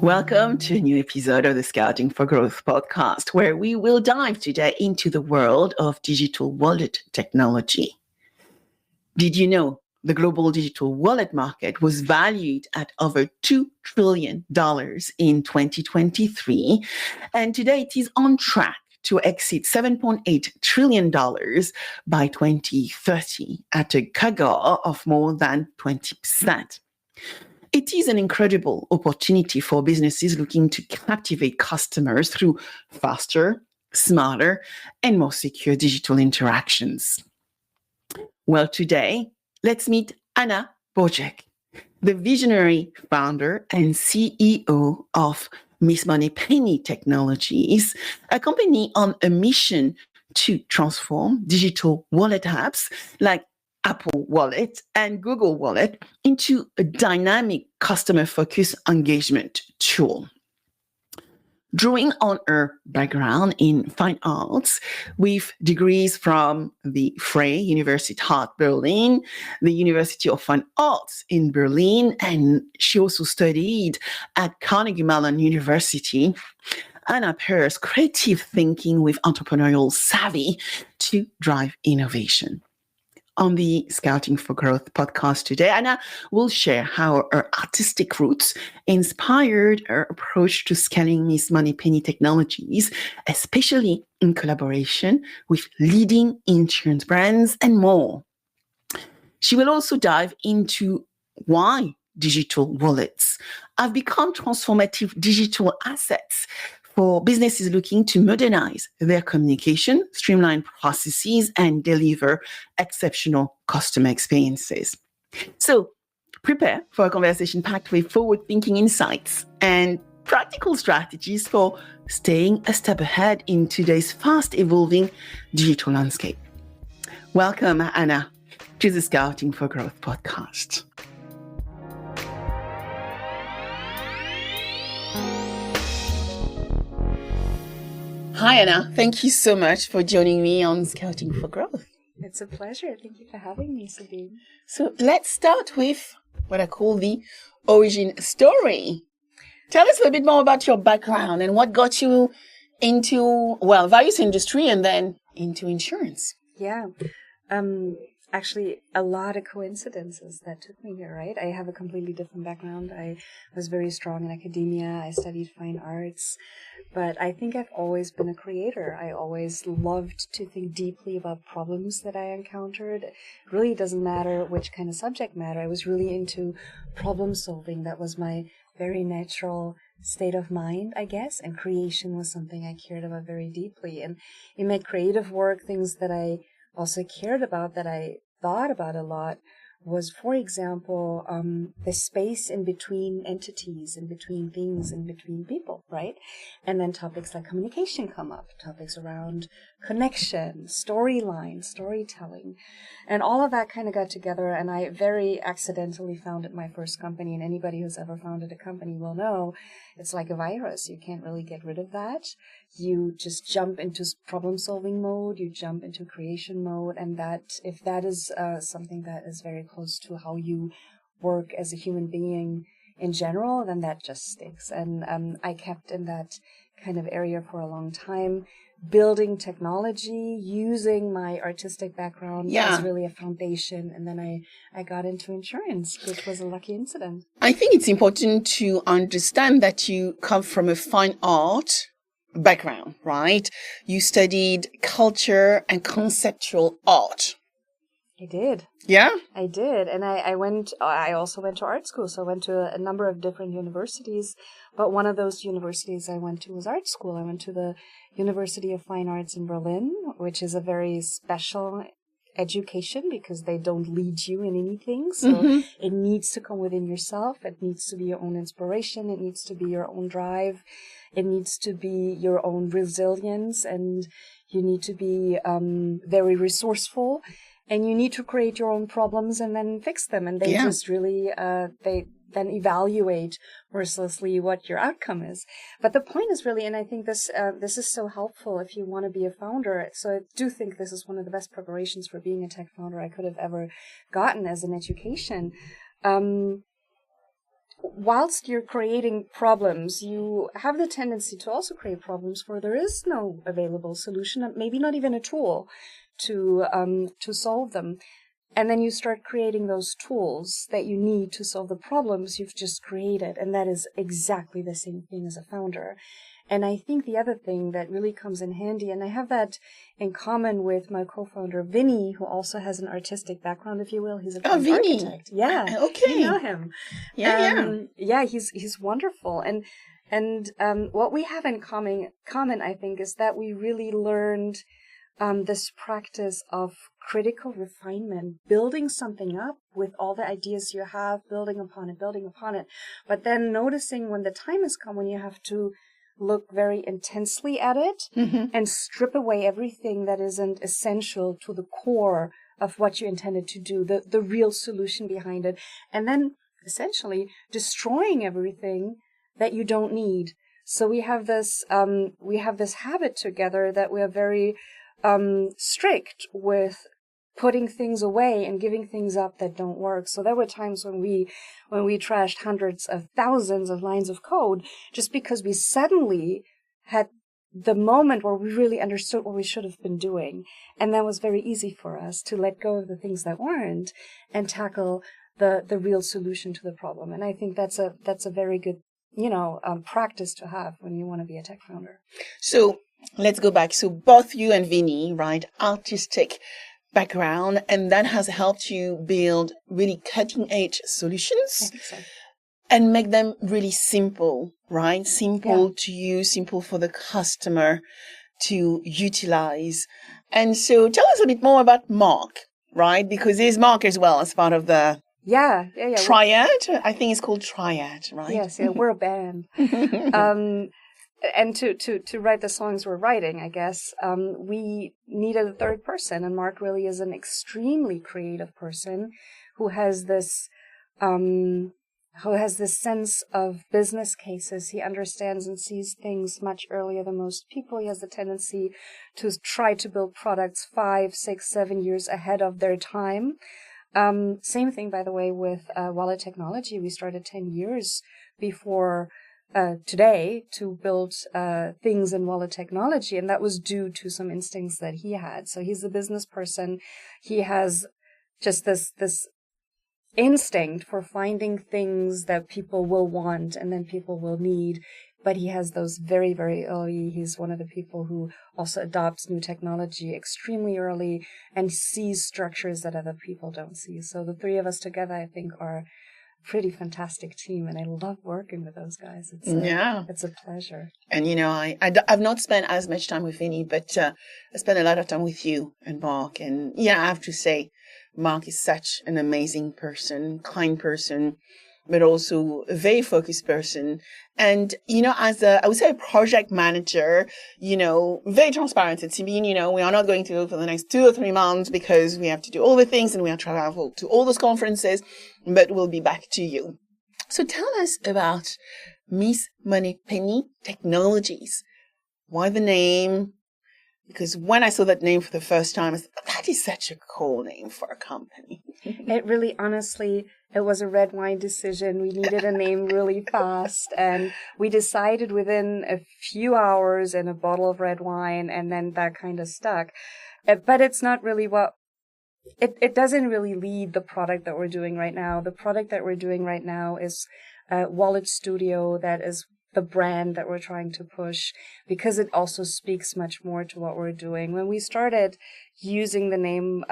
Welcome to a new episode of the Scouting for Growth podcast, where we will dive today into the world of digital wallet technology. Did you know the global digital wallet market was valued at over $2 trillion in 2023, and today it is on track to exceed $7.8 trillion by 2030 at a CAGR of more than 20%. It is an incredible opportunity for businesses looking to captivate customers through faster, smarter, and more secure digital interactions. Well, today, let's meet Anna Bojic, the visionary founder and CEO of Miss Moneypenny Technologies, a company on a mission to transform digital wallet apps like Apple Wallet and Google Wallet into a dynamic customer-focused engagement tool. Drawing on her background in fine arts with degrees from the Freie Universität Berlin, the University of Fine Arts in Berlin, and she also studied at Carnegie Mellon University, Anna pairs creative thinking with entrepreneurial savvy to drive innovation. On the Scouting for Growth podcast today, Anna will share how her artistic roots inspired her approach to scaling Miss Moneypenny Technologies, especially in collaboration with leading insurance brands and more. She will also dive into why digital wallets have become transformative digital assets for businesses looking to modernize their communication, streamline processes, and deliver exceptional customer experiences. So prepare for a conversation packed with forward-thinking insights and practical strategies for staying a step ahead in today's fast-evolving digital landscape. Welcome, Anna, to the Scouting for Growth podcast. Hi, Anna. Thank you so much for joining me on Scouting for Growth. It's a pleasure. Thank you for having me, Sabine. So let's start with what I call the origin story. Tell us a bit more about your background and what got you into, various industry and then into insurance. Yeah. Actually, a lot of coincidences that took me here, right? I have a completely different background. I was very strong in academia. I studied fine arts. But I think I've always been a creator. I always loved to think deeply about problems that I encountered. It really doesn't matter which kind of subject matter. I was really into problem solving. That was my very natural state of mind, I guess. And creation was something I cared about very deeply. And in my creative work, things that I also cared about, that I thought about a lot, was, for example, the space in between entities, in between things, in between people, right? And then topics like communication come up, topics around connection, storyline, storytelling, and all of that kind of got together. And I very accidentally founded my first company, and anybody who's ever founded a company will know it's like a virus. You can't really get rid of that. You just jump into problem-solving mode, you jump into creation mode, and that, if that is something that is very close to how you work as a human being in general, then that just sticks. And I kept in that kind of area for a long time, building technology, using my artistic background as really a foundation. And then I got into insurance, which was a lucky incident. I think it's important to understand that you come from a fine art background, right? You studied culture and conceptual art. I did. Yeah? I did. And I also went to art school. So I went to a number of different universities. But one of those universities I went to was art school. I went to the University of Fine Arts in Berlin, which is a very special education because they don't lead you in anything. So it needs to come within yourself. It needs to be your own inspiration. It needs to be your own drive. It needs to be your own resilience. And you need to be very resourceful. And you need to create your own problems and then fix them. And they just really, they then evaluate mercilessly what your outcome is. But the point is really, and I think this is so helpful if you want to be a founder. So I do think this is one of the best preparations for being a tech founder I could have ever gotten as an education. whilst you're creating problems, you have the tendency to also create problems where there is no available solution, maybe not even a tool to solve them. And then you start creating those tools that you need to solve the problems you've just created. And that is exactly the same thing as a founder. And I think the other thing that really comes in handy, and I have that in common with my co-founder, Vinny, who also has an artistic background, if you will. He's a Vinny. architect. Yeah. Okay. You know him. Yeah. He's wonderful. And what we have in common, I think, is that we really learned this practice of critical refinement, building something up with all the ideas you have, building upon it, but then noticing when the time has come when you have to look very intensely at it and strip away everything that isn't essential to the core of what you intended to do, the real solution behind it, and then essentially destroying everything that you don't need. So we have this habit together that we are very strict with putting things away and giving things up that don't work. So there were times when we trashed hundreds of thousands of lines of code just because we suddenly had the moment where we really understood what we should have been doing. And that was very easy for us to let go of the things that weren't and tackle the real solution to the problem. And I think that's a very good, practice to have when you want to be a tech founder. So let's go back. So both you and Vinny, right, artistic background, and that has helped you build really cutting edge solutions. I think so. And make them really simple, right? Simple to use, simple for the customer to utilize. And so tell us a bit more about Mark, right? Because there's Mark as well as part of the triad. I think it's called Triad, right? Yes, we're a band. And to write the songs we're writing, I guess, we needed a third person. And Mark really is an extremely creative person who has this sense of business cases. He understands and sees things much earlier than most people. He has the tendency to try to build products 5, 6, 7 years ahead of their time. Same thing, by the way, with Wallet Technology. We started 10 years before today to build things in Wallet Technology, and that was due to some instincts that he had. So he's a business person. He has just this instinct for finding things that people will want and then people will need. But he has those very, very early. He's one of the people who also adopts new technology extremely early and sees structures that other people don't see. So the three of us together, I think, are pretty fantastic team, and I love working with those guys. It's a pleasure. And I've not spent as much time with Vinny, but I spent a lot of time with you and Mark. And I have to say, Mark is such an amazing person, kind person, but also a very focused person. And, as I would say, a project manager, very transparent. It's Sabine, we are not going to go for the next 2 or 3 months because we have to do all the things and we have to travel to all those conferences, but we'll be back to you. So tell us about Miss Moneypenny Technologies. Why the name? Because when I saw that name for the first time, I said, that is such a cool name for a company. It really, honestly, it was a red wine decision. We needed a name really fast. And we decided within a few hours and a bottle of red wine, and then that kind of stuck. But it's not really it doesn't really lead the product that we're doing right now. The product that we're doing right now is Wallet Studio. That is the brand that we're trying to push because it also speaks much more to what we're doing. When we started using the name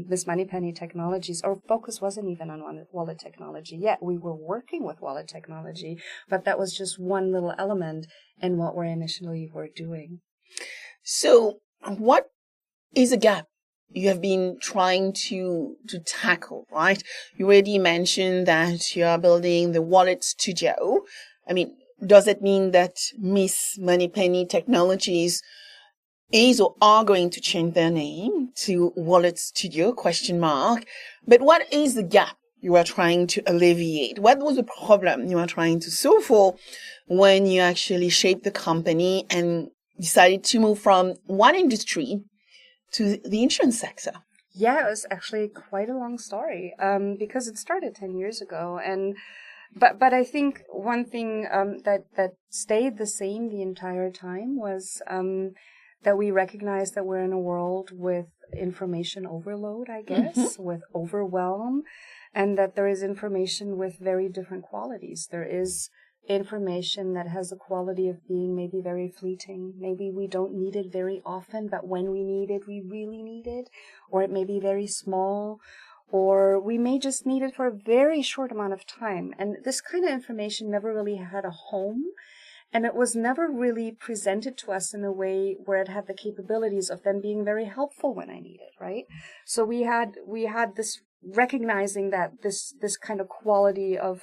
Miss Moneypenny Technologies, our focus wasn't even on wallet technology yet. We were working with wallet technology, but that was just one little element in what we initially were doing. So what is a gap you have been trying to tackle, right? You already mentioned that you are building the Wallet Studio. I mean, does it mean that Miss Moneypenny Technologies is or are going to change their name to Wallet Studio, ? But what is the gap you are trying to alleviate? What was the problem you are trying to solve for when you actually shaped the company and decided to move from one industry to the insurance sector? Yeah, it was actually quite a long story because it started 10 years ago. And But I think one thing that stayed the same the entire time was that we recognize that we're in a world with information overload, I guess, with overwhelm, and that there is information with very different qualities. There is information that has the quality of being maybe very fleeting. Maybe we don't need it very often, but when we need it, we really need it. Or it may be very small, or we may just need it for a very short amount of time. And this kind of information never really had a home. And it was never really presented to us in a way where it had the capabilities of then being very helpful when I need it, right? So we had this recognizing that this kind of quality of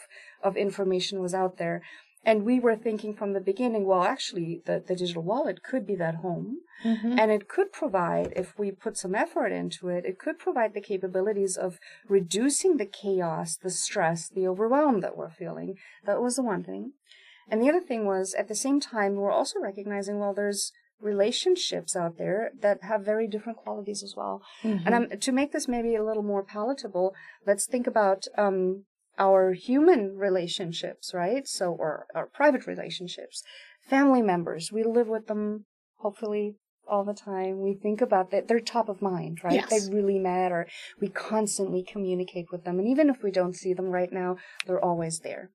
information was out there. And we were thinking from the beginning, well, actually, the digital wallet could be that home. And it could provide, if we put some effort into it, it could provide the capabilities of reducing the chaos, the stress, the overwhelm that we're feeling. That was the one thing. And the other thing was, at the same time, we're also recognizing, well, there's relationships out there that have very different qualities as well. And to make this maybe a little more palatable, let's think about our human relationships, right? So, or our private relationships, family members. We live with them, hopefully, all the time. We think about that. They're top of mind, right? Yes. They really matter. We constantly communicate with them. And even if we don't see them right now, they're always there.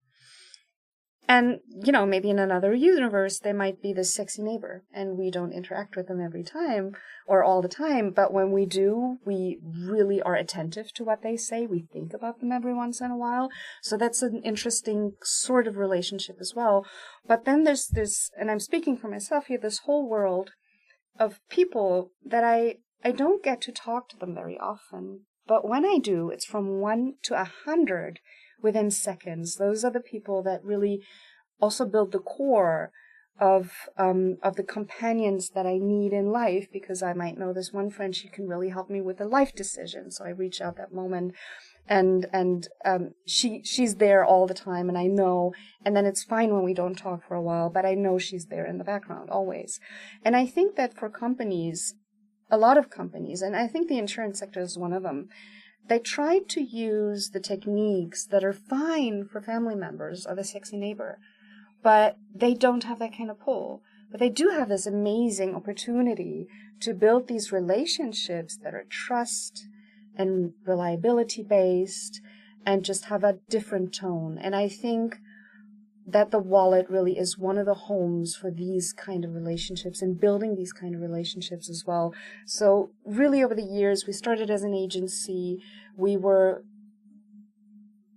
And, you know, maybe in another universe, they might be the sexy neighbor, and we don't interact with them every time or all the time. But when we do, we really are attentive to what they say. We think about them every once in a while. So that's an interesting sort of relationship as well. But then there's this, and I'm speaking for myself here, this whole world of people that I don't get to talk to them very often. But when I do, it's from 1 to 100 within seconds. Those are the people that really also build the core of the companions that I need in life, because I might know this one friend, she can really help me with a life decision. So I reach out that moment, and she's there all the time, and I know, and then it's fine when we don't talk for a while, but I know she's there in the background always. And I think that for companies, a lot of companies, and I think the insurance sector is one of them, they tried to use the techniques that are fine for family members or the sexy neighbor, but they don't have that kind of pull. But they do have this amazing opportunity to build these relationships that are trust and reliability based and just have a different tone. And I think that the wallet really is one of the homes for these kind of relationships and building these kind of relationships as well. So really over the years, we started as an agency. We were,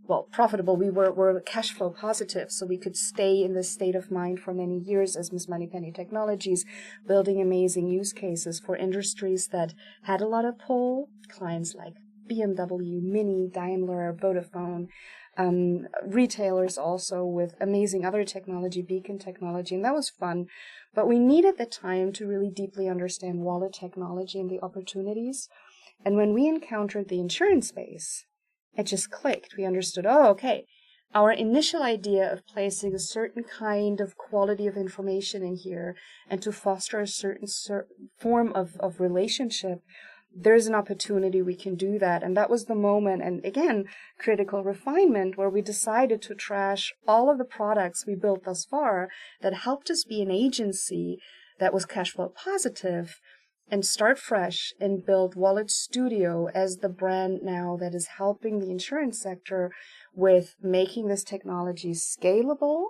well, profitable. We were cash flow positive, so we could stay in this state of mind for many years as Miss Moneypenny Technologies, building amazing use cases for industries that had a lot of pull, clients like BMW, Mini, Daimler, Vodafone, retailers also with amazing other technology, beacon technology, and that was fun. But we needed the time to really deeply understand wallet technology and the opportunities. And when we encountered the insurance space, it just clicked. We understood, oh, okay, our initial idea of placing a certain kind of quality of information in here and to foster a certain form of relationship, there's an opportunity we can do that. And that was the moment, and again, critical refinement, where we decided to trash all of the products we built thus far that helped us be an agency that was cash flow positive, and start fresh and build Wallet Studio as the brand now that is helping the insurance sector with making this technology scalable,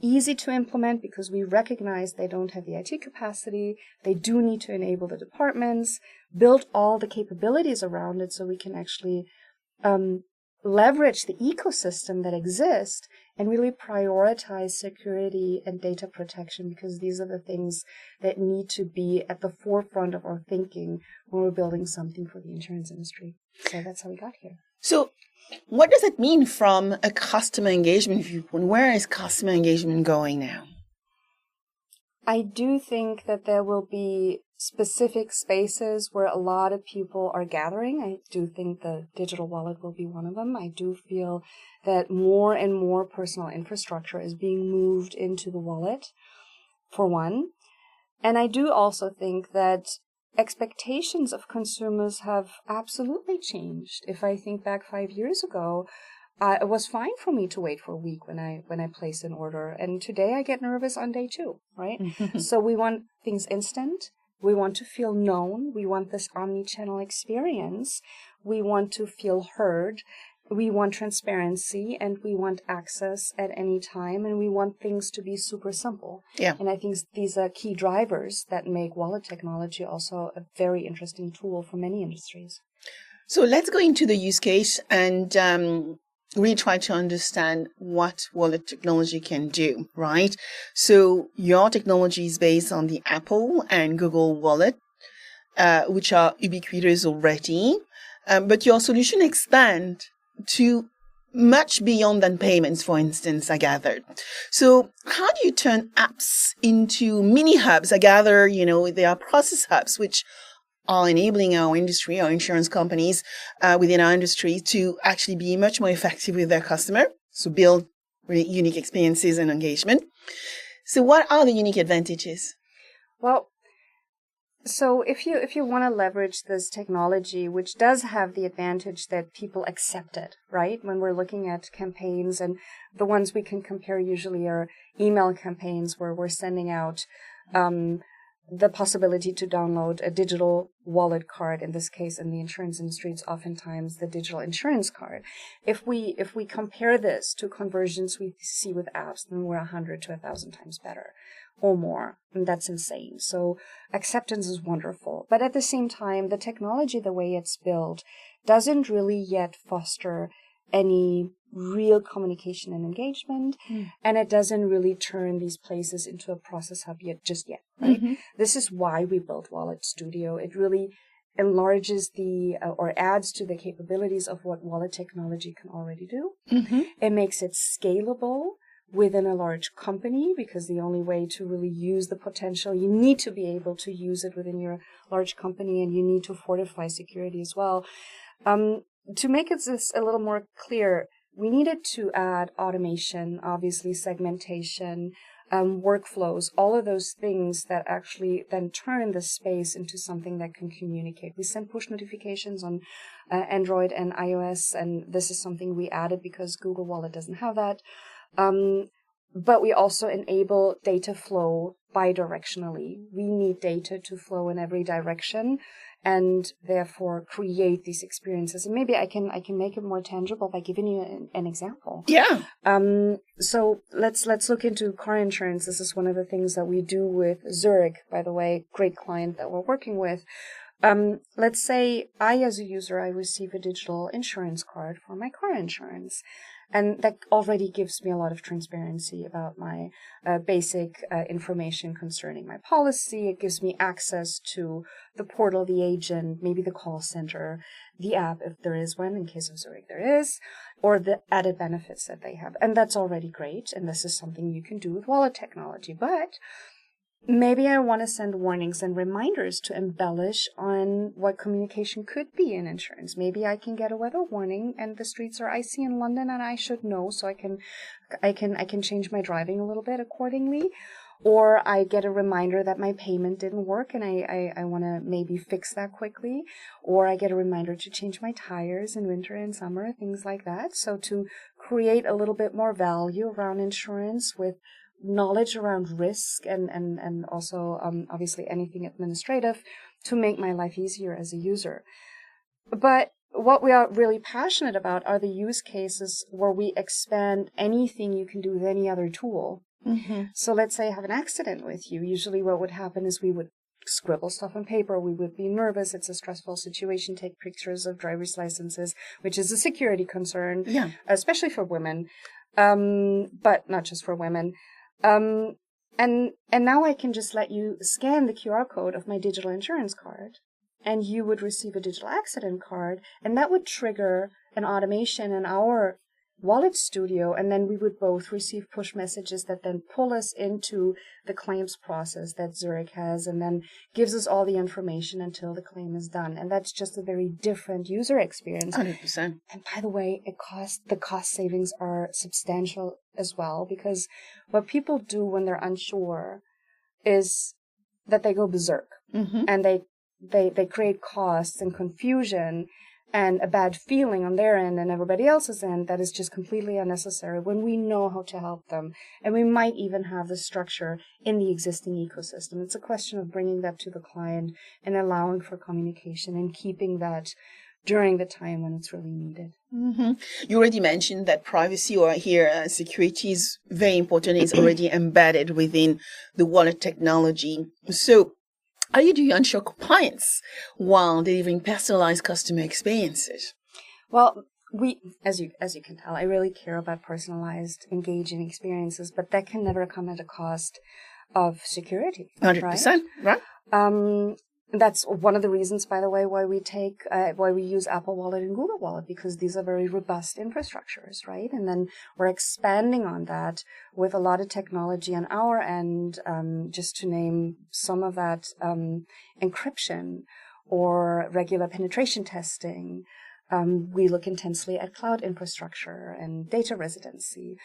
easy to implement, because we recognize they don't have the IT capacity. They do need to enable the departments, build all the capabilities around it so we can actually leverage the ecosystem that exists and really prioritize security and data protection, because these are the things that need to be at the forefront of our thinking when we're building something for the insurance industry. So that's how we got here. So what does it mean from a customer engagement viewpoint? Where is customer engagement going now? I do think that there will be specific spaces where a lot of people are gathering. I do think the digital wallet will be one of them. I do feel that more and more personal infrastructure is being moved into the wallet, for one. And I do also think that expectations of consumers have absolutely changed. If I think back 5 years ago, it was fine for me to wait for a week when I placed an order. And today I get nervous on day 2, right? So we want things instant. We want to feel known. We want this omni-channel experience. We want to feel heard. We want transparency, and we want access at any time, and we want things to be super simple. Yeah. And I think these are key drivers that make wallet technology also a very interesting tool for many industries. So let's go into the use case and really try to understand what wallet technology can do, right? So your technology is based on the Apple and Google Wallet, which are ubiquitous already, but your solution expand to much beyond than payments, for instance, I gathered. So how do you turn apps into mini hubs? I gather, they are process hubs, which are enabling our industry, our insurance companies within our industry to actually be much more effective with their customer. So build really unique experiences and engagement. So what are the unique advantages? Well, so if you want to leverage this technology, which does have the advantage that people accept it, right? When we're looking at campaigns, and the ones we can compare usually are email campaigns where we're sending out the possibility to download a digital wallet card. In this case, in the insurance industry, it's oftentimes the digital insurance card. If we compare this to conversions we see with apps, then we're 100 to 1,000 times better or more. And that's insane. So acceptance is wonderful. But at the same time, the technology, the way it's built, doesn't really yet foster any real communication and engagement, and it doesn't really turn these places into a process hub just yet, right? This is why we built Wallet Studio. It really enlarges or adds to the capabilities of what wallet technology can already do. It makes it scalable within a large company, because the only way to really use the potential, you need to be able to use it within your large company, and you need to fortify security as well. To make it a little more clear, we needed to add automation, obviously segmentation, workflows, all of those things that actually then turn the space into something that can communicate. We send push notifications on Android and iOS, and this is something we added because Google Wallet doesn't have that. But we also enable data flow bidirectionally. We need data to flow in every direction, and therefore create these experiences. And maybe I can make it more tangible by giving you an example. Yeah. So let's look into car insurance. This is one of the things that we do with Zurich, by the way, great client that we're working with. Let's say I, as a user, I receive a digital insurance card for my car insurance. And that already gives me a lot of transparency about my basic information concerning my policy. It gives me access to the portal, the agent, maybe the call center, the app, if there is one. In case of Zurich, there is, or the added benefits that they have. And that's already great. And this is something you can do with wallet technology. But maybe I want to send warnings and reminders to embellish on what communication could be in insurance. Maybe I can get a weather warning and the streets are icy in London and I should know, so I can change my driving a little bit accordingly. Or I get a reminder that my payment didn't work and I want to maybe fix that quickly. Or I get a reminder to change my tires in winter and summer, things like that. So to create a little bit more value around insurance with knowledge around risk and also obviously anything administrative to make my life easier as a user. But what we are really passionate about are the use cases where we expand anything you can do with any other tool. So let's say I have an accident with you. Usually what would happen is we would scribble stuff on paper. We would be nervous. It's a stressful situation. Take pictures of driver's licenses, which is a security concern, especially for women, but not just for women. And now I can just let you scan the QR code of my digital insurance card, and you would receive a digital accident card, and that would trigger an automation in our Wallet Studio, and then we would both receive push messages that then pull us into the claims process that Zurich has, and then gives us all the information until the claim is done. And that's just a very different user experience. 100%. And by the way, the cost savings are substantial as well, because what people do when they're unsure is that they go berserk, and they create costs and confusion. and a bad feeling on their end and everybody else's end that is just completely unnecessary when we know how to help them. And we might even have the structure in the existing ecosystem. It's a question of bringing that to the client and allowing for communication and keeping that during the time when it's really needed. Mm-hmm. You already mentioned that privacy, or here security, is very important. It's already embedded within the wallet technology. So how do you ensure compliance while delivering personalized customer experiences? Well, as you can tell, I really care about personalized, engaging experiences, but that can never come at a cost of security. 100%, right? That's one of the reasons, by the way, why we use Apple Wallet and Google Wallet, because these are very robust infrastructures, right? And then we're expanding on that with a lot of technology on our end, just to name some of that, encryption or regular penetration testing. We look intensely at cloud infrastructure and data residency.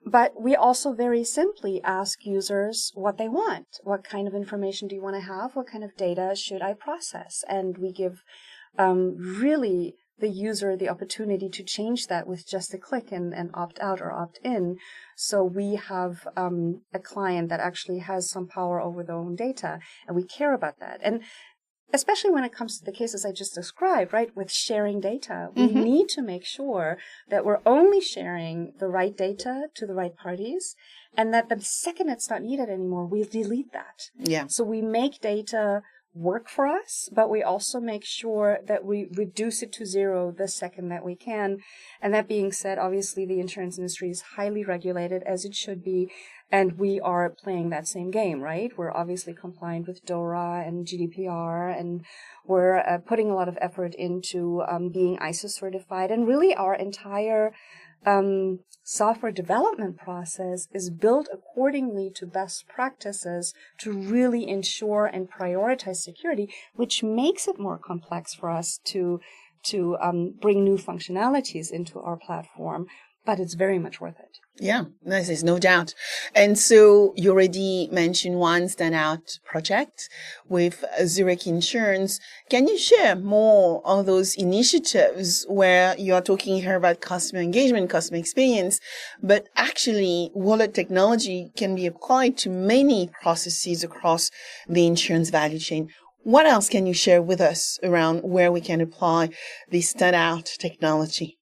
But we also very simply ask users what they want. What kind of information do you want to have? What kind of data should I process? And we give really the user the opportunity to change that with just a click and opt out or opt in. So we have a client that actually has some power over their own data, and we care about that. And especially when it comes to the cases I just described, right, with sharing data, we need to make sure that we're only sharing the right data to the right parties, and that the second it's not needed anymore, we'll delete that. Yeah. So we make data work for us, but we also make sure that we reduce it to zero the second that we can. And that being said, obviously the insurance industry is highly regulated, as it should be, and we are playing that same game, right? We're obviously compliant with DORA and GDPR, and we're putting a lot of effort into being ISO certified, and really our entire software development process is built accordingly to best practices to really ensure and prioritize security, which makes it more complex for us to bring new functionalities into our platform, but it's very much worth it. Yeah, there's no doubt. And so you already mentioned one standout project with Zurich Insurance. Can you share more on those initiatives where you are talking here about customer engagement, customer experience, but actually wallet technology can be applied to many processes across the insurance value chain? What else can you share with us around where we can apply this standout technology?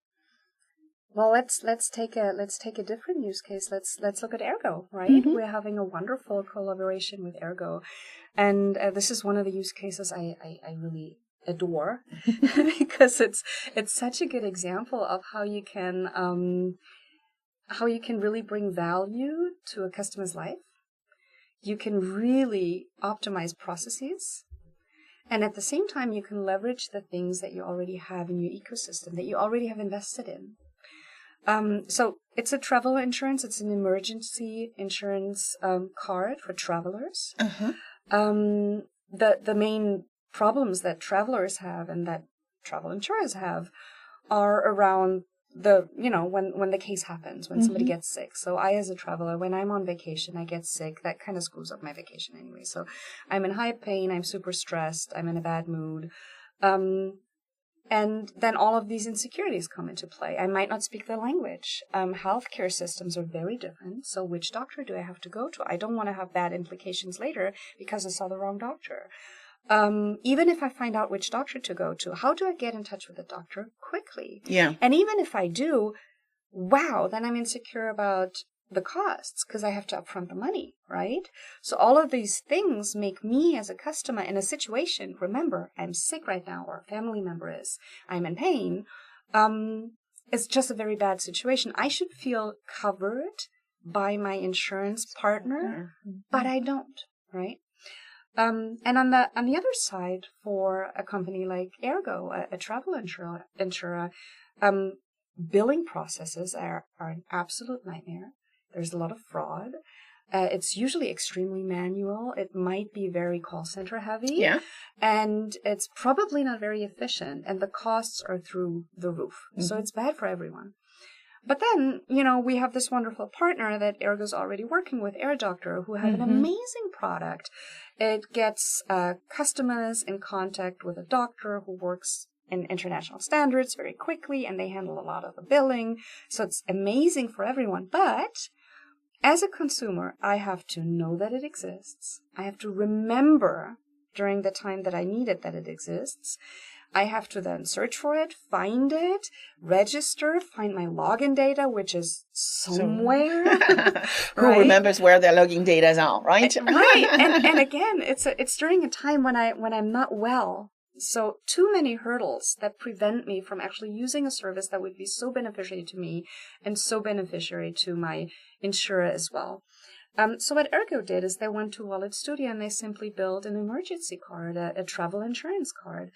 Well, let's take a different use case. Let's look at Ergo, right? We're having a wonderful collaboration with Ergo, and this is one of the use cases I really adore because it's such a good example of how you can really bring value to a customer's life. You can really optimize processes. And at the same time, you can leverage the things that you already have in your ecosystem, that you already have invested in. So it's a travel insurance. It's an emergency insurance card for travelers. The main problems that travelers have and that travel insurers have are around when the case happens, when somebody gets sick. So I, as a traveler, when I'm on vacation, I get sick. That kind of screws up my vacation anyway. So I'm in high pain. I'm super stressed. I'm in a bad mood. And then all of these insecurities come into play. I might not speak the language. Healthcare systems are very different. So which doctor do I have to go to? I don't want to have bad implications later because I saw the wrong doctor. Even if I find out which doctor to go to, how do I get in touch with the doctor quickly? Yeah. And even if I do, then I'm insecure about the costs because I have to upfront the money, right? So all of these things make me as a customer in a situation, remember, I'm sick right now, or a family member is, I'm in pain. It's just a very bad situation. I should feel covered by my insurance partner, but I don't, right? And on the other side, for a company like Ergo, a travel insurer, billing processes are an absolute nightmare. There's a lot of fraud. It's usually extremely manual. It might be very call center heavy. Yeah. And it's probably not very efficient. And the costs are through the roof. So it's bad for everyone. But then, we have this wonderful partner that Ergo's already working with, AirDoctor, who have an amazing product. It gets customers in contact with a doctor who works in international standards very quickly, and they handle a lot of the billing. So it's amazing for everyone. But as a consumer, I have to know that it exists. I have to remember during the time that I need it that it exists. I have to then search for it, find it, register, find my login data, which is somewhere. Who remembers where their login data are, right? Right. And again, it's during a time when I'm not well. So too many hurdles that prevent me from actually using a service that would be so beneficial to me and so beneficiary to my insurer as well. So what Ergo did is they went to Wallet Studio and they simply built an emergency card, a travel insurance card.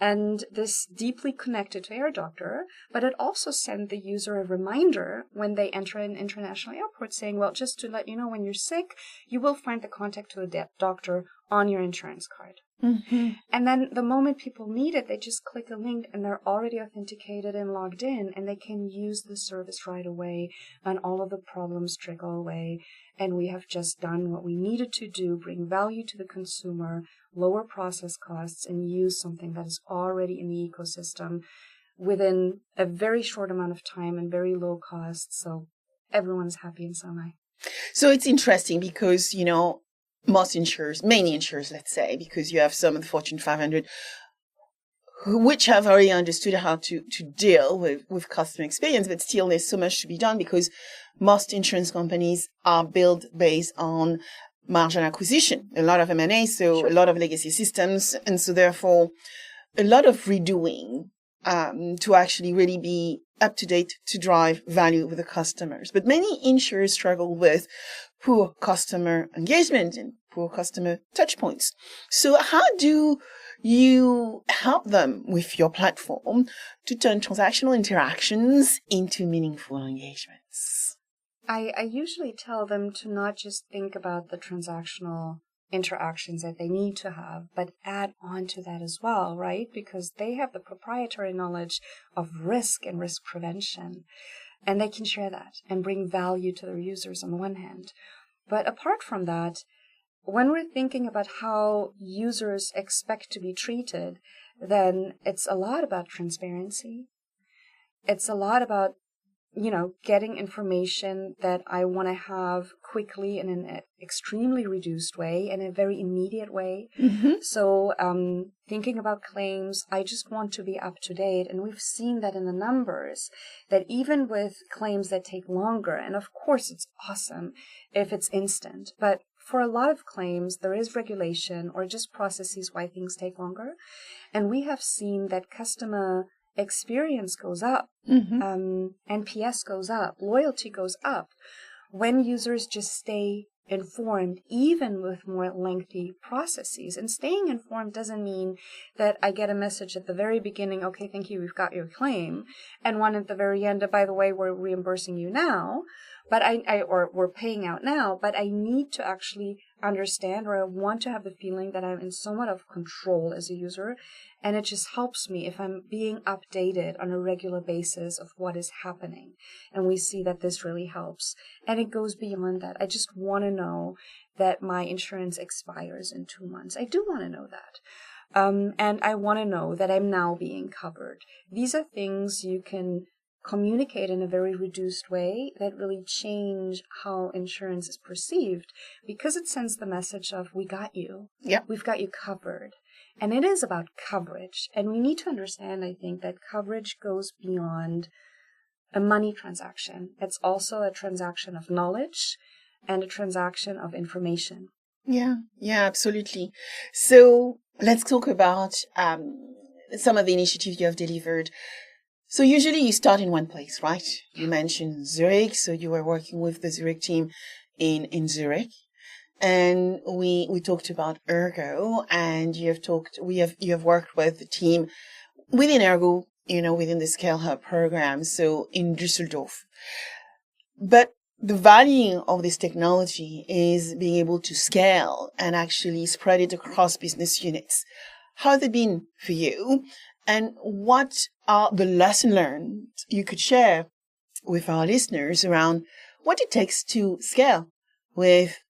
And this deeply connected to AirDoctor, but it also sent the user a reminder when they enter an international airport saying, well, just to let you know, when you're sick, you will find the contact to a doctor on your insurance card. Mm-hmm. And then the moment people need it, they just click a link and they're already authenticated and logged in, and they can use the service right away and all of the problems trickle away. And we have just done what we needed to do, bring value to the consumer, lower process costs, and use something that is already in the ecosystem within a very short amount of time and very low cost. So everyone's happy in some way. So it's interesting because, most insurers, many insurers, let's say, because you have some of the Fortune 500, which have already understood how to deal with customer experience, but still there's so much to be done because most insurance companies are built based on margin acquisition, a lot of M&A, so Sure. A lot of legacy systems, and so therefore a lot of redoing to actually really be up to date to drive value with the customers. But many insurers struggle with poor customer engagement and poor customer touch points. So how do you help them with your platform to turn transactional interactions into meaningful engagements? I usually tell them to not just think about the transactional interactions that they need to have, but add on to that as well, right? Because they have the proprietary knowledge of risk and risk prevention, and they can share that and bring value to their users on the one hand. But apart from that, when we're thinking about how users expect to be treated, then it's a lot about transparency. It's a lot about getting information that I want to have quickly in an extremely reduced way, in a very immediate way. Mm-hmm. So thinking about claims, I just want to be up to date. And we've seen that in the numbers, that even with claims that take longer, and of course it's awesome if it's instant, but for a lot of claims, there is regulation or just processes why things take longer. And we have seen that customer experience goes up, Mm-hmm. NPS goes up, loyalty goes up when users just stay informed, even with more lengthy processes. And staying informed doesn't mean that I get a message at the very beginning, okay, thank you, we've got your claim, and one at the very end, by the way, we're reimbursing you now, but or we're paying out now, but I need to actually understand, or I want to have the feeling that I'm in somewhat of control as a user. And it just helps me if I'm being updated on a regular basis of what is happening. And we see that this really helps. And it goes beyond that. I just want to know that my insurance expires in 2 months. I do want to know that. And I want to know that I'm now being covered. These are things you can communicate in a very reduced way that really change how insurance is perceived, because it sends the message of, we got you. Yep. We've got you covered. And it is about coverage. And we need to understand, I think, that coverage goes beyond a money transaction. It's also a transaction of knowledge and a transaction of information. Yeah, absolutely. So let's talk about some of the initiatives you have delivered. So usually you start in one place, right? You mentioned Zurich, so you were working with the Zurich team in Zurich. And we talked about Ergo, and you have worked with the team within Ergo, within the Scale Hub program, so in Düsseldorf. But the value of this technology is being able to scale and actually spread it across business units. How has it been for you? And what are the lessons learned you could share with our listeners around what it takes to scale with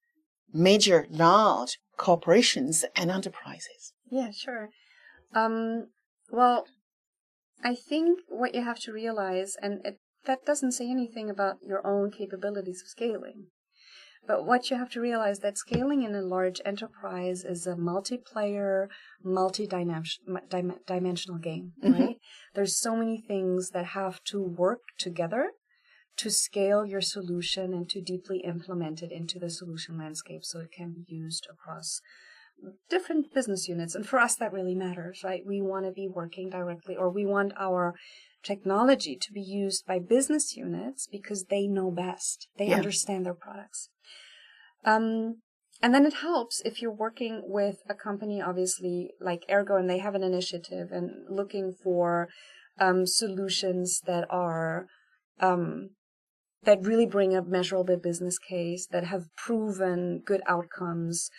major, large corporations and enterprises? Yeah, sure. Well, I think what you have to realize, that doesn't say anything about your own capabilities of scaling, but what you have to realize that scaling in a large enterprise is a multiplayer, multi-dimensional game, right? There's so many things that have to work together to scale your solution and to deeply implement it into the solution landscape so it can be used across different business units. And for us, that really matters, right? We want to be working directly, or we want our technology to be used by business units because they know best. They understand their products. And then it helps if you're working with a company, obviously, like Ergo, and they have an initiative and looking for solutions that are that really bring a measurable business case, that have proven good outcomes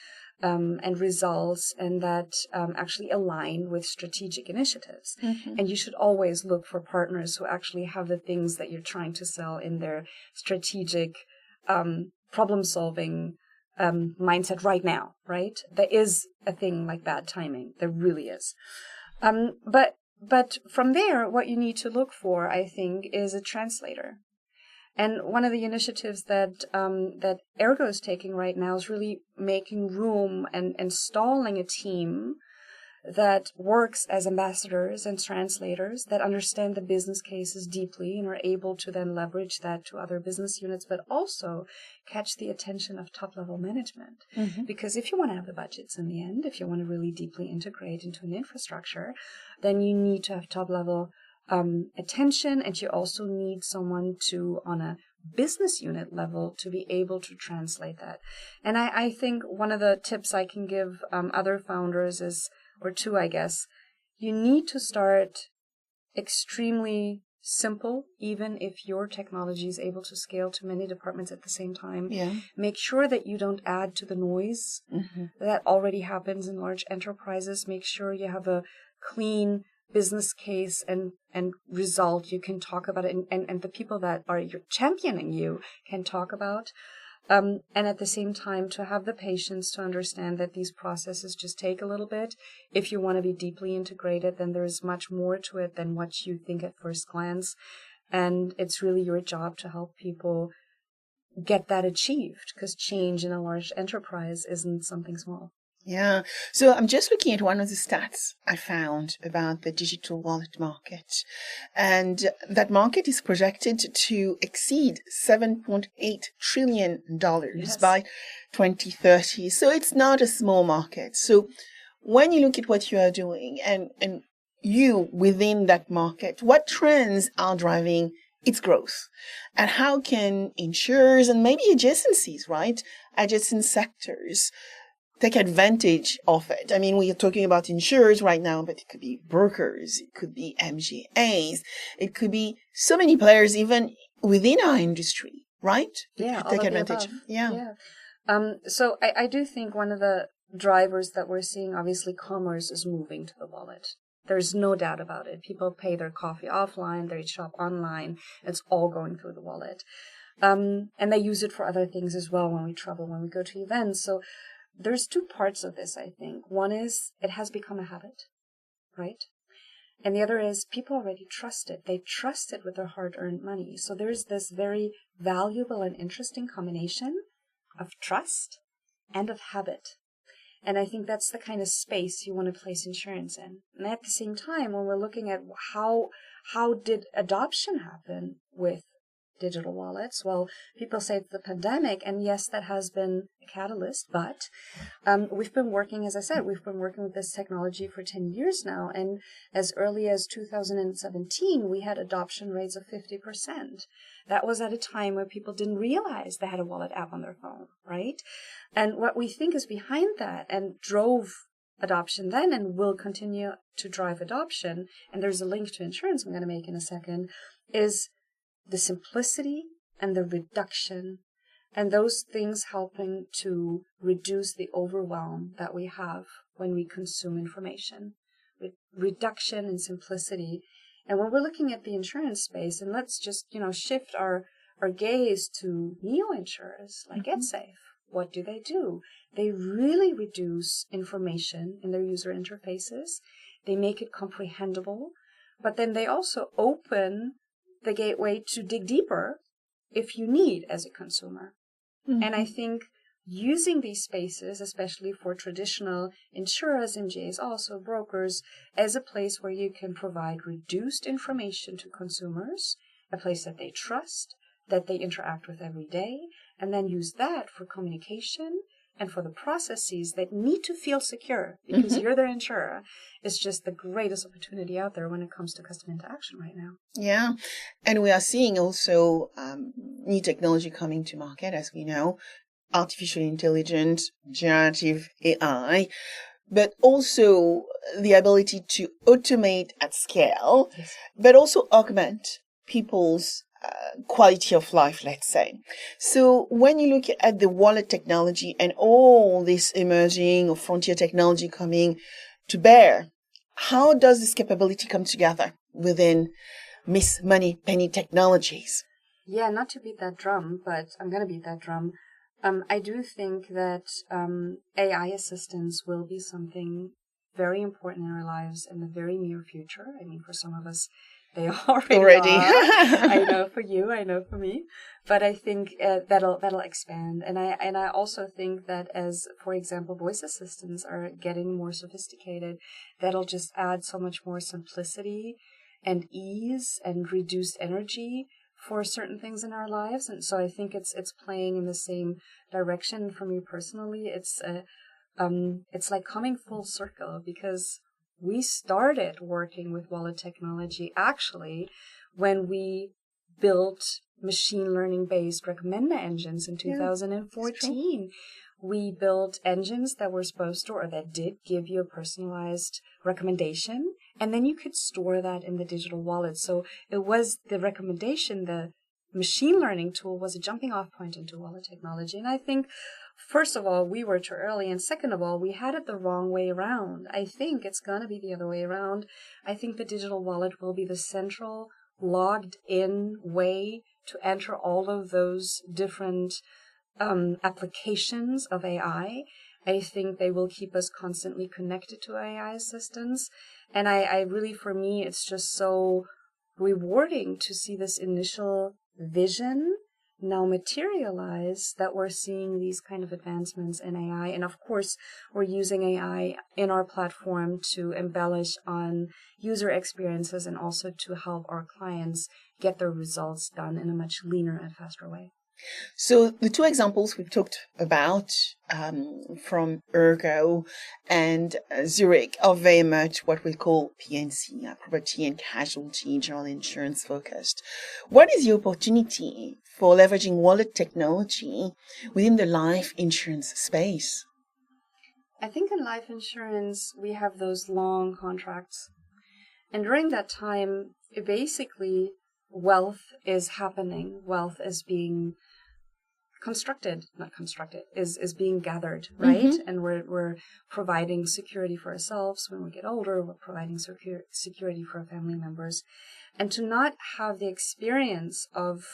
and results, and that actually align with strategic initiatives. And you should always look for partners who actually have the things that you're trying to sell in their strategic problem-solving mindset right now, right? There is a thing like bad timing. There really is. But from there, what you need to look for, I think, is a translator. And one of the initiatives that Ergo is taking right now is really making room and installing a team that works as ambassadors and translators that understand the business cases deeply and are able to then leverage that to other business units, but also catch the attention of top-level management. Because if you want to have the budgets in the end, if you want to really deeply integrate into an infrastructure, then you need to have top-level attention, and you also need someone to, on a business unit level, to be able to translate that. And I think one of the tips I can give other founders is, or two, I guess, you need to start extremely simple, even if your technology is able to scale to many departments at the same time. Make sure that you don't add to the noise that already happens in large enterprises. Make sure you have a clean business case and result you can talk about it, and the people that are championing you can talk about. And at the same time, to have the patience to understand that these processes just take a little bit. If you want to be deeply integrated, then there's much more to it than what you think at first glance. And it's really your job to help people get that achieved, because change in a large enterprise isn't something small. Yeah. So I'm just looking at one of the stats I found about the digital wallet market. And that market is projected to exceed $7.8 trillion by 2030. So it's not a small market. So when you look at what you are doing and you within that market, what trends are driving its growth? And how can insurers and maybe adjacencies, right? Adjacent sectors take advantage of it? I mean, we are talking about insurers right now, but it could be brokers, it could be MGAs, it could be so many players even within our industry, right? Yeah, could take advantage. So I do think one of the drivers that we're seeing, obviously, commerce is moving to the wallet. There's no doubt about it. People pay their coffee offline, they shop online. It's all going through the wallet. And they use it for other things as well when we travel, when we go to events. So there's two parts of this, I think. One is it has become a habit, right? And the other is people already trust it. They trust it with their hard-earned money. So there's this very valuable and interesting combination of trust and of habit. And I think that's the kind of space you want to place insurance in. And at the same time, when we're looking at how did adoption happen with digital wallets, well, people say it's the pandemic, and yes, that has been a catalyst, but we've been working, as I said, we've been working with this technology for 10 years now, and as early as 2017, we had adoption rates of 50%. That was at a time where people didn't realize they had a wallet app on their phone, right? And what we think is behind that and drove adoption then and will continue to drive adoption, and there's a link to insurance I'm going to make in a second, is the simplicity and the reduction, and those things helping to reduce the overwhelm that we have when we consume information. Reduction and simplicity. And when we're looking at the insurance space, and let's just, shift our gaze to neo-insurers like GetSafe. What do? They really reduce information in their user interfaces. They make it comprehensible. but then they also open the gateway to dig deeper if you need as a consumer. Mm-hmm. And I think using these spaces, especially for traditional insurers, MGAs, also brokers, as a place where you can provide reduced information to consumers, a place that they trust, that they interact with every day, and then use that for communication and for the processes that need to feel secure because you're their insurer, is just the greatest opportunity out there when it comes to customer interaction right now. Yeah. And we are seeing also new technology coming to market, as we know, artificial intelligence, generative AI, but also the ability to automate at scale, Yes. but also augment people's quality of life, let's say. So when you look at the wallet technology and all this emerging or frontier technology coming to bear, how does this capability come together within Miss Moneypenny Technologies? Yeah, not to beat that drum, but I'm going to beat that drum. I do think that AI assistance will be something very important in our lives in the very near future. I mean, for some of us, they already are. I know for you, I know for me, but I think that'll expand. And I also think that as, for example, voice assistants are getting more sophisticated, that'll just add so much more simplicity and ease and reduced energy for certain things in our lives. And so I think it's playing in the same direction. For me personally, it's like coming full circle, because we started working with wallet technology actually when we built machine learning based recommender engines in 2014. We built engines that were supposed to, or that did give you a personalized recommendation, and then you could store that in the digital wallet. So it was the recommendation, the machine learning tool was a jumping off point into wallet technology. And I think, first of all, we were too early. And second of all, we had it the wrong way around. I think it's going to be the other way around. I think the digital wallet will be the central logged in way to enter all of those different applications of AI. I think they will keep us constantly connected to AI assistants. And I really, for me, it's just so rewarding to see this initial vision now materialize, that we're seeing these kind of advancements in AI. And of course, we're using AI in our platform to embellish on user experiences and also to help our clients get their results done in a much leaner and faster way. So the two examples we've talked about from Ergo and Zurich are very much what we call P&C, property and casualty, general insurance focused. What is the opportunity for leveraging wallet technology within the life insurance space? I think in life insurance, we have those long contracts. And during that time, basically, wealth is happening. Wealth is being is being gathered, right? Mm-hmm. And we're providing security for ourselves when we get older. We're providing security for our family members. And to not have the experience of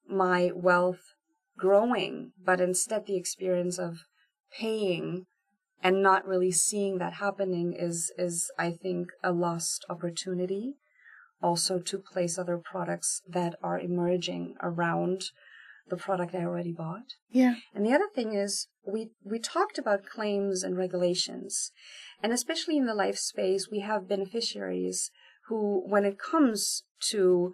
my wealth growing, but instead the experience of paying and not really seeing that happening is I think, a lost opportunity. Also to place other products that are emerging around the product I already bought. Yeah. And the other thing is we talked about claims and regulations. And especially in the life space, we have beneficiaries who, when it comes to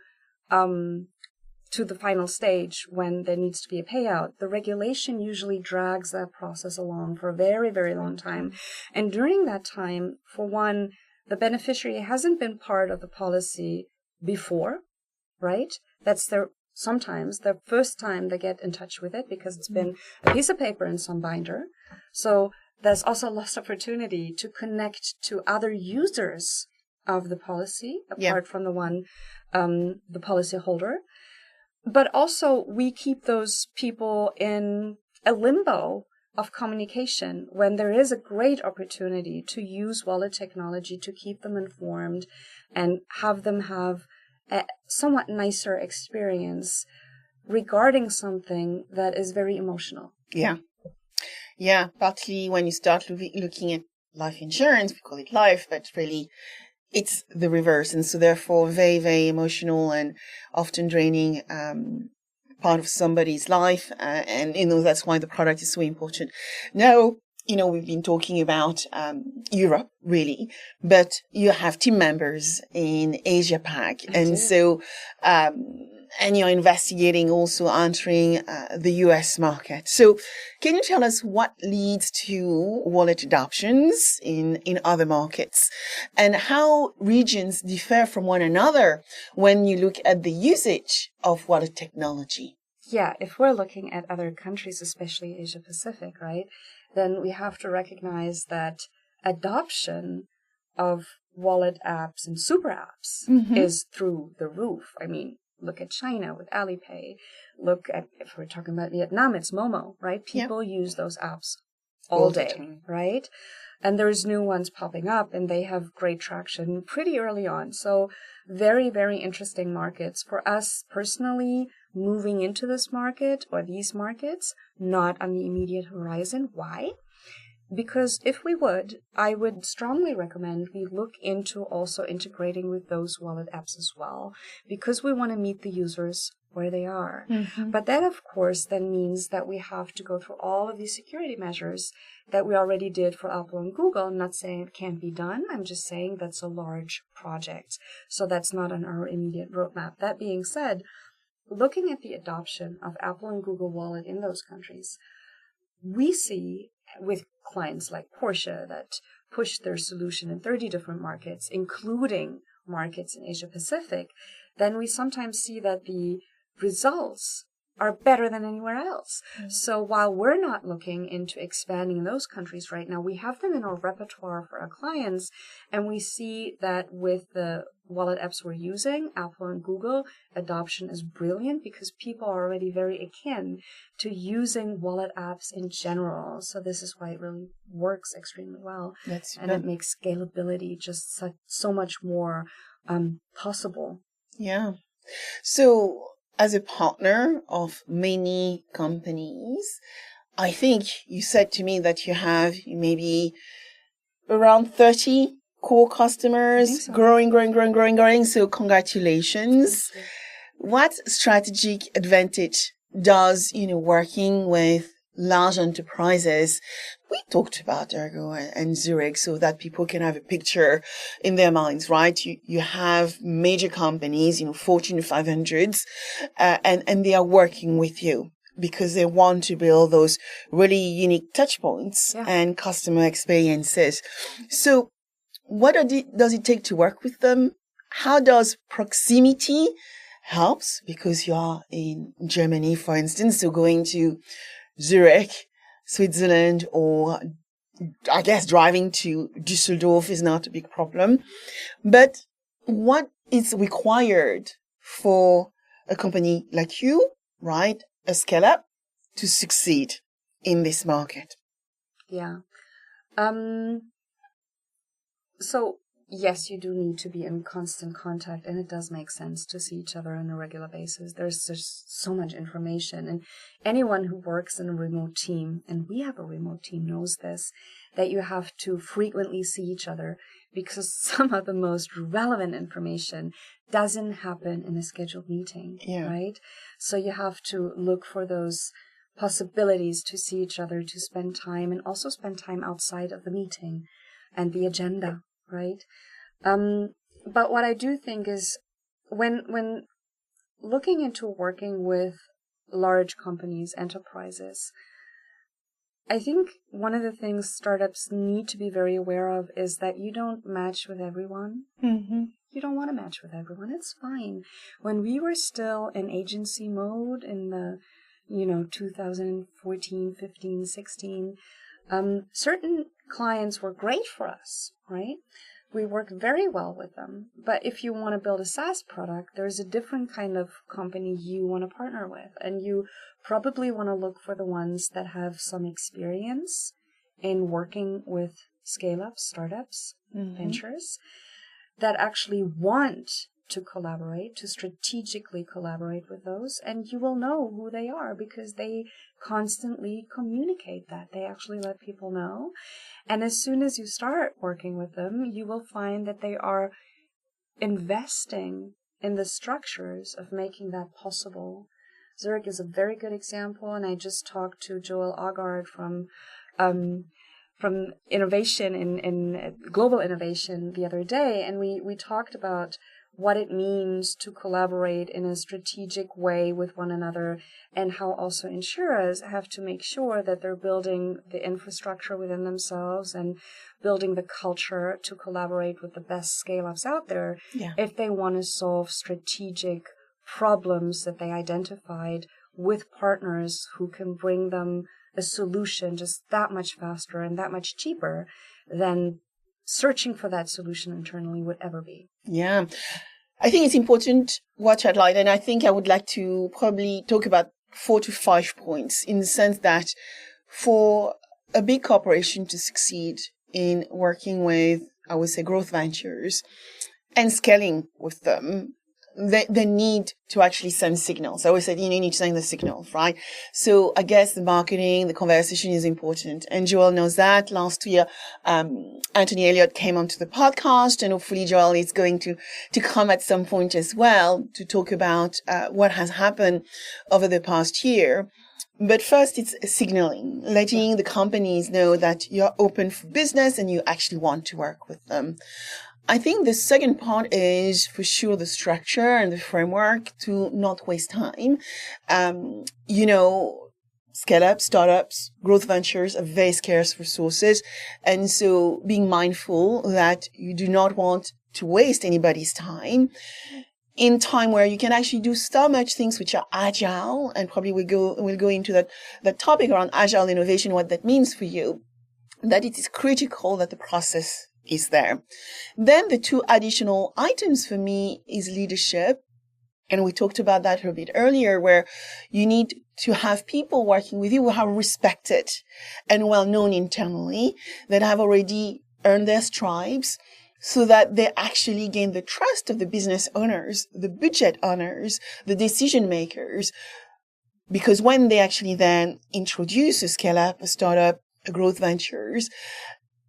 the final stage, when there needs to be a payout, the regulation usually drags that process along for a very, very long time. And during that time, for one, the beneficiary hasn't been part of the policy before, right? That's sometimes the first time they get in touch with it, because it's been a piece of paper in some binder. So there's also a lost opportunity to connect to other users of the policy, apart from the one, the policy holder. But also we keep those people in a limbo of communication when there is a great opportunity to use wallet technology to keep them informed and have them have a somewhat nicer experience regarding something that is very emotional. Yeah. Yeah, partly when you start looking at life insurance, we call it life, but really it's the reverse. And so therefore very, very emotional and often draining part of somebody's life. And, that's why the product is so important. Now, we've been talking about Europe, really, but you have team members in Asia Pac. And so, and you're investigating also entering the US market. So can you tell us what leads to wallet adoptions in other markets and how regions differ from one another when you look at the usage of wallet technology? Yeah, if we're looking at other countries, especially Asia Pacific, right, then we have to recognize that adoption of wallet apps and super apps is through the roof. I mean, look at China with Alipay. Look at, if we're talking about Vietnam, it's Momo, right? People use those apps all day, right? And there's new ones popping up and they have great traction pretty early on. So very, very interesting markets. For us personally, moving into this market or these markets, not on the immediate horizon. Why? Because if we would, I would strongly recommend we look into also integrating with those wallet apps as well, because we want to meet the users where they are. But that, of course, then means that we have to go through all of these security measures that we already did for Apple and Google. I'm not saying it can't be done. I'm just saying that's a large project. So that's not on our immediate roadmap. That being said, looking at the adoption of Apple and Google Wallet in those countries, we see with clients like Porsche that push their solution in 30 different markets, including markets in Asia Pacific, then we sometimes see that the results are better than anywhere else. So while we're not looking into expanding in those countries right now, we have them in our repertoire for our clients, and we see that with the wallet apps we're using, Apple and Google, adoption is brilliant because people are already very akin to using wallet apps in general. So this is why it really works extremely well. It makes scalability just so much more possible. Yeah. So as a partner of many companies, I think you said to me that you have maybe around 30 core customers, growing. So congratulations. What strategic advantage does, working with large enterprises, we talked about Ergo and Zurich, so that people can have a picture in their minds, right? You have major companies, Fortune 500s, and they are working with you because they want to build those really unique touch points and customer experiences. So what does it take to work with them? How does proximity helps? Because you are in Germany, for instance, so going to Zurich, Switzerland, or I guess driving to Düsseldorf is not a big problem. But what is required for a company like you, right, a scale-up, to succeed in this market? Yeah. So yes, you do need to be in constant contact, and it does make sense to see each other on a regular basis. There's just so much information, and anyone who works in a remote team, and we have a remote team, knows this, that you have to frequently see each other because some of the most relevant information doesn't happen in a scheduled meeting, right? So you have to look for those possibilities to see each other, to spend time, and also spend time outside of the meeting and the agenda, right? But what I do think is when looking into working with large companies, enterprises, I think one of the things startups need to be very aware of is that you don't match with everyone. You don't want to match with everyone. It's fine. When we were still in agency mode in the 2014, 15, 16, certain clients were great for us, right? We work very well with them. But if you want to build a SaaS product, there's a different kind of company you want to partner with. And you probably want to look for the ones that have some experience in working with scale-ups, startups, ventures, that actually want to collaborate, to strategically collaborate with those, and you will know who they are because they constantly communicate that. They actually let people know. And as soon as you start working with them, you will find that they are investing in the structures of making that possible. Zurich is a very good example, and I just talked to Joel Augard from innovation in global innovation the other day, and we talked about what it means to collaborate in a strategic way with one another, and how also insurers have to make sure that they're building the infrastructure within themselves and building the culture to collaborate with the best scale-ups out there if they want to solve strategic problems that they identified with partners who can bring them a solution just that much faster and that much cheaper than searching for that solution internally would ever be. Yeah. I think it's important what you outlined, and I think I would like to probably talk about 4 to 5 points in the sense that for a big corporation to succeed in working with, I would say, growth ventures and scaling with them, they need to actually send signals. I always said, you need to send the signals, right? So I guess the marketing, the conversation is important. And Joel knows that. Last year, Anthony Elliott came onto the podcast, and hopefully Joel is going to come at some point as well to talk about what has happened over the past year. But first, it's signaling, letting the companies know that you're open for business and you actually want to work with them. I think the second part is for sure the structure and the framework to not waste time. Scale-ups, startups, growth ventures are very scarce resources. And so being mindful that you do not want to waste anybody's time in time where you can actually do so much things which are agile, and probably we'll go into that topic around agile innovation, what that means for you, that it is critical that the process is there. Then the 2 additional items for me is leadership. And we talked about that a bit earlier, where you need to have people working with you who are respected and well known internally, that have already earned their stripes, so that they actually gain the trust of the business owners, the budget owners, the decision makers. Because when they actually then introduce a scale-up, a startup, a growth ventures,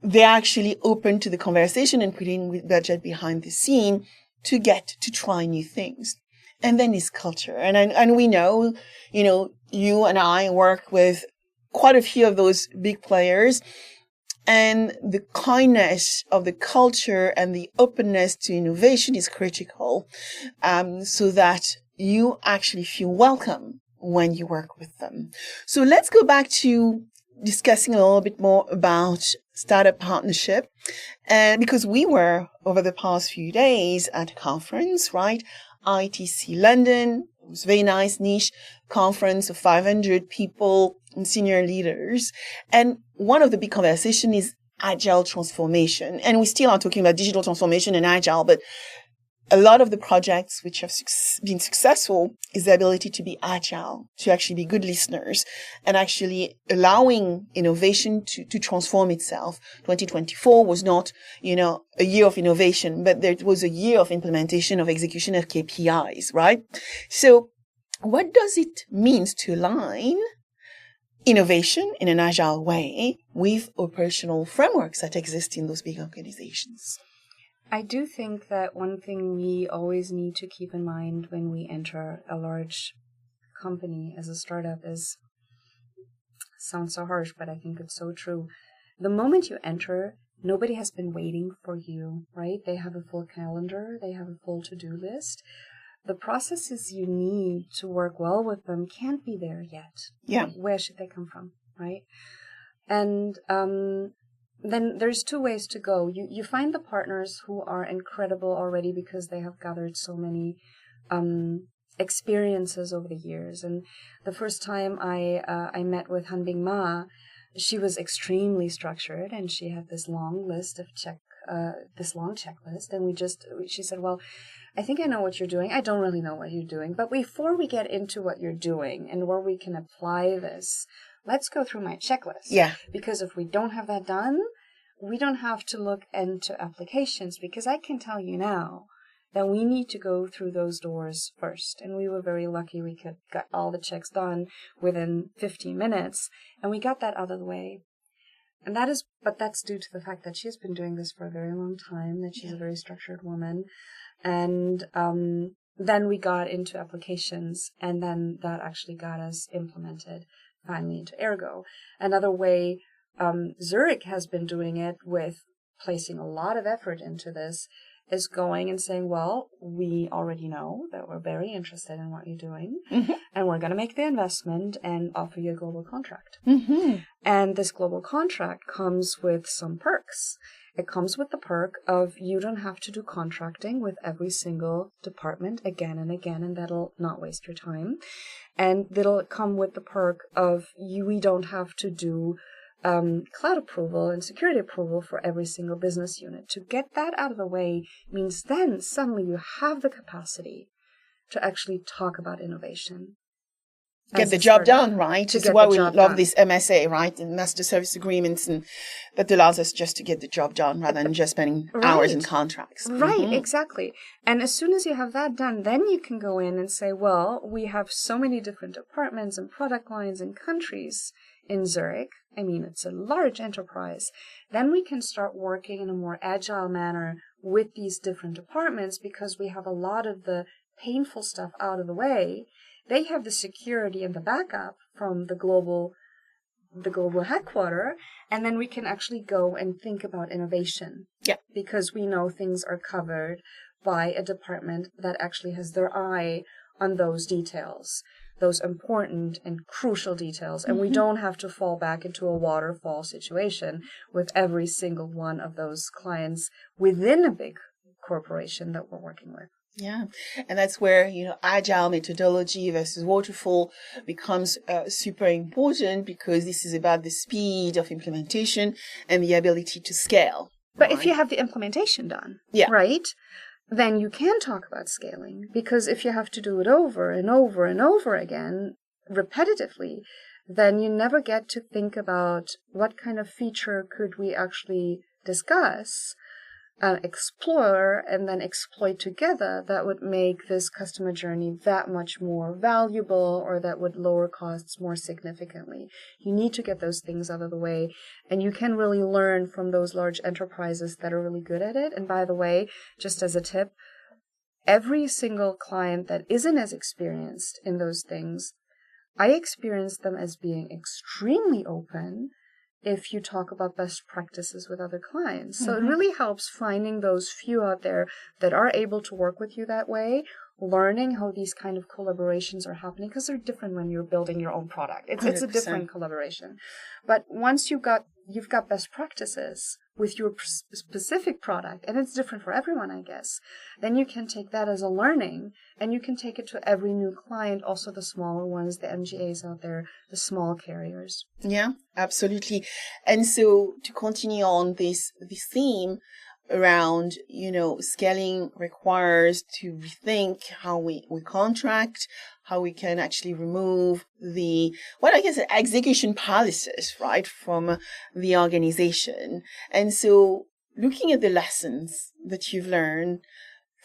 they're actually open to the conversation and putting budget behind the scene to get to try new things. And then is culture. And we know, you and I work with quite a few of those big players, and the kindness of the culture and the openness to innovation is critical, so that you actually feel welcome when you work with them. So let's go back to discussing a little bit more about startup partnership. And because we were over the past few days at a conference, right? ITC London. It was a very nice niche conference of 500 people and senior leaders. And one of the big conversations is agile transformation. And we still are talking about digital transformation and agile, but a lot of the projects which have been successful is the ability to be agile, to actually be good listeners, and actually allowing innovation to transform itself. 2024 was not, a year of innovation, but there was a year of implementation of execution of KPIs, right? So what does it mean to align innovation in an agile way with operational frameworks that exist in those big organizations? I do think that one thing we always need to keep in mind when we enter a large company as a startup is, sounds so harsh, but I think it's so true. The moment you enter, nobody has been waiting for you, right? They have a full calendar. They have a full to-do list. The processes you need to work well with them can't be there yet. Yeah. Where should they come from, right? And then there's 2 ways to go. You find the partners who are incredible already because they have gathered so many experiences over the years. And the first time I met with Hanbing Ma, she was extremely structured, and she had this long list of checklist. And she said, well, I think I know what you're doing. I don't really know what you're doing. But before we get into what you're doing and where we can apply this, let's go through my checklist. Yeah. Because if we don't have that done, we don't have to look into applications, because I can tell you now, then we need to go through those doors first. And we were very lucky we got all the checks done within 15 minutes, and we got that out of the way. And that's due to the fact that she's been doing this for a very long time, that she's a very structured woman. And then we got into applications, and then that actually got us implemented finally into Ergo. Another way Zurich has been doing it, with placing a lot of effort into this, is going and saying, well, we already know that we're very interested in what you're doing, and we're going to make the investment and offer you a global contract. And this global contract comes with some perks. It comes with the perk of you don't have to do contracting with every single department again and again, and that'll not waste your time. And it'll come with the perk of we don't have to do cloud approval and security approval for every single business unit. To get that out of the way means then suddenly you have the capacity to actually talk about innovation. Get the job done, right? Which is why we love this MSA, right? And master service agreements, and that allows us just to get the job done rather than just spending hours in contracts. Right, exactly. And as soon as you have that done, then you can go in and say, well, we have so many different departments and product lines and countries in Zurich. I mean, it's a large enterprise. Then we can start working in a more agile manner with these different departments, because we have a lot of the painful stuff out of the way. They have the security and the backup from the global headquarters, and then we can actually go and think about innovation. Yeah. Because we know things are covered by a department that actually has their eye on those details, those important and crucial details. And we don't have to fall back into a waterfall situation with every single one of those clients within a big corporation that we're working with. Yeah. And that's where, agile methodology versus waterfall becomes super important, because this is about the speed of implementation and the ability to scale. But if you have the implementation done, right, then you can talk about scaling, because if you have to do it over and over and over again, repetitively, then you never get to think about what kind of feature could we actually discuss, explore, and then exploit together that would make this customer journey that much more valuable, or that would lower costs more significantly. You need to get those things out of the way, and you can really learn from those large enterprises that are really good at it. And by the way, just as a tip, every single client that isn't as experienced in those things, I experience them as being extremely open if you talk about best practices with other clients. So it really helps finding those few out there that are able to work with you that way, learning how these kind of collaborations are happening, because they're different when you're building your own product. It's a different collaboration. But once you've got best practices with your specific product, and it's different for everyone, I guess, then you can take that as a learning, and you can take it to every new client, also the smaller ones, the MGAs out there, the small carriers. Yeah, absolutely. And so to continue on this theme around, scaling requires to rethink how we contract, how we can actually remove execution paralysis, right, from the organization. And so looking at the lessons that you've learned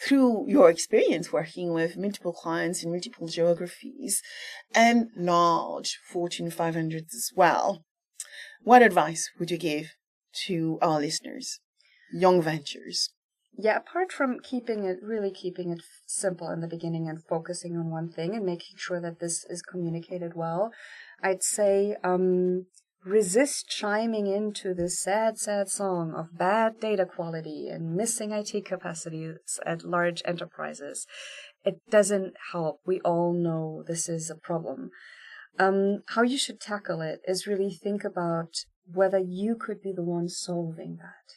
through your experience working with multiple clients in multiple geographies and large Fortune 500s as well, what advice would you give to our listeners, young ventures? Yeah, apart from keeping it simple in the beginning and focusing on one thing and making sure that this is communicated well, I'd say resist chiming into this sad, sad song of bad data quality and missing IT capacities at large enterprises. It doesn't help. We all know this is a problem. How you should tackle it is really think about whether you could be the one solving that.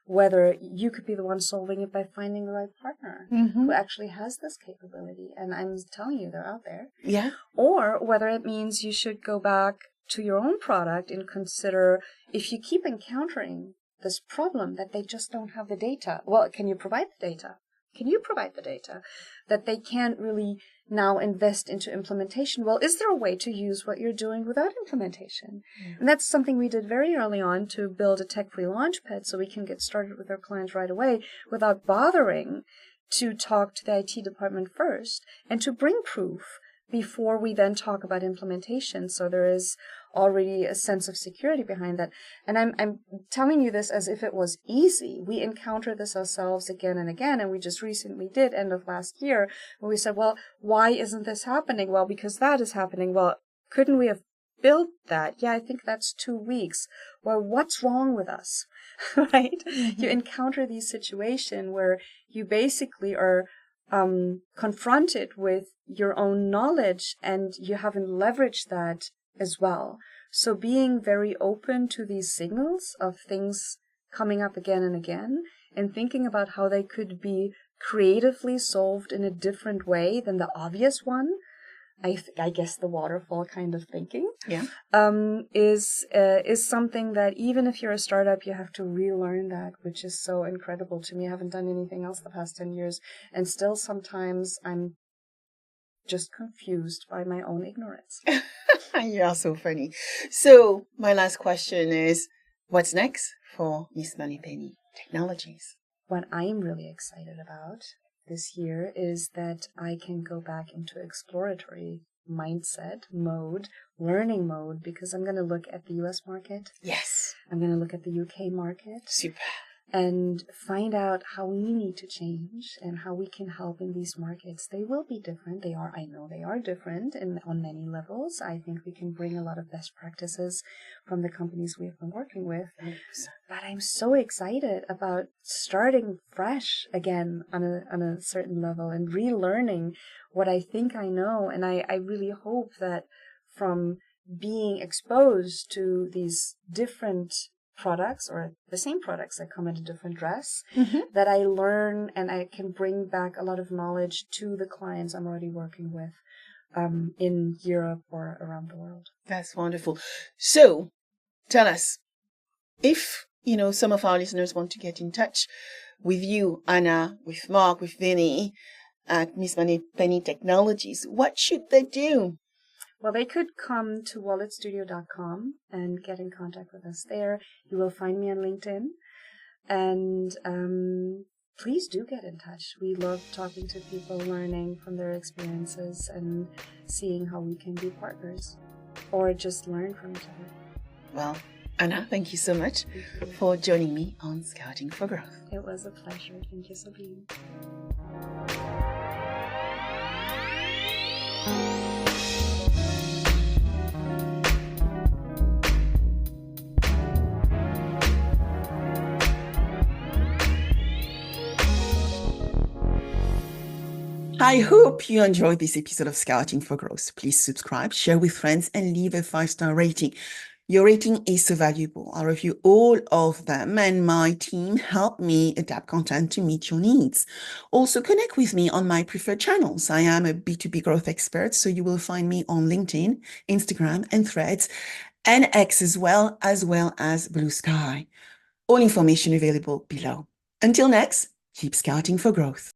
Whether you could be the one solving it by finding the right partner who actually has this capability. And I'm telling you, they're out there. Yeah. Or whether it means you should go back to your own product and consider, if you keep encountering this problem that they just don't have the data, well, can you provide the data? Can you provide the data that they can't really now invest into implementation? Well, is there a way to use what you're doing without implementation? And that's something we did very early on to build a tech-free launchpad so we can get started with our clients right away without bothering to talk to the IT department first and to bring proof before we then talk about implementation. So there is already a sense of security behind that. And I'm telling you this as if it was easy. We encounter this ourselves again and again. And we just recently did, end of last year, where we said, well, why isn't this happening? Well, because that is happening. Well, couldn't we have built that? Yeah, I think that's 2 weeks. Well, what's wrong with us? Right? Mm-hmm. You encounter these situations where you basically are confronted with your own knowledge and you haven't leveraged that as well. So being very open to these signals of things coming up again and again and thinking about how they could be creatively solved in a different way than the obvious one, I guess the waterfall kind of thinking, is something that even if you're a startup, you have to relearn that, which is so incredible to me. I haven't done anything else the past 10 years, and still sometimes I'm just confused by my own ignorance. You are so funny. So my last question is, what's next for Miss Moneypenny Technologies? What I'm really excited about this year is that I can go back into exploratory mindset mode, learning mode, because I'm going to look at the US market. Yes. I'm going to look at the UK market. Super. And find out how we need to change and how we can help in these markets. They will be different. I know they are different on many levels. I think we can bring a lot of best practices from the companies we've been working with. 100%. But I'm so excited about starting fresh again on a certain level and relearning what I think I know. And I really hope that from being exposed to these different products or the same products that come in a different dress, that I learn and I can bring back a lot of knowledge to the clients I'm already working with in Europe or around the world. That's wonderful. So tell us, if some of our listeners want to get in touch with you, Anna, with Mark, with Vinny at Miss Moneypenny Technologies, what should they do? Well, they could come to walletstudio.com and get in contact with us there. You will find me on LinkedIn. And please do get in touch. We love talking to people, learning from their experiences, and seeing how we can be partners or just learn from each other. Well, Anna, thank you so much for joining me on Scouting for Growth. It was a pleasure. Thank you, Sabine. I hope you enjoyed this episode of Scouting for Growth. Please subscribe, share with friends, and leave a 5-star rating. Your rating is so valuable. I review all of them, and my team help me adapt content to meet your needs. Also, connect with me on my preferred channels. I am a B2B growth expert, so you will find me on LinkedIn, Instagram, and Threads, and X as well as Blue Sky. All information available below. Until next, keep scouting for growth.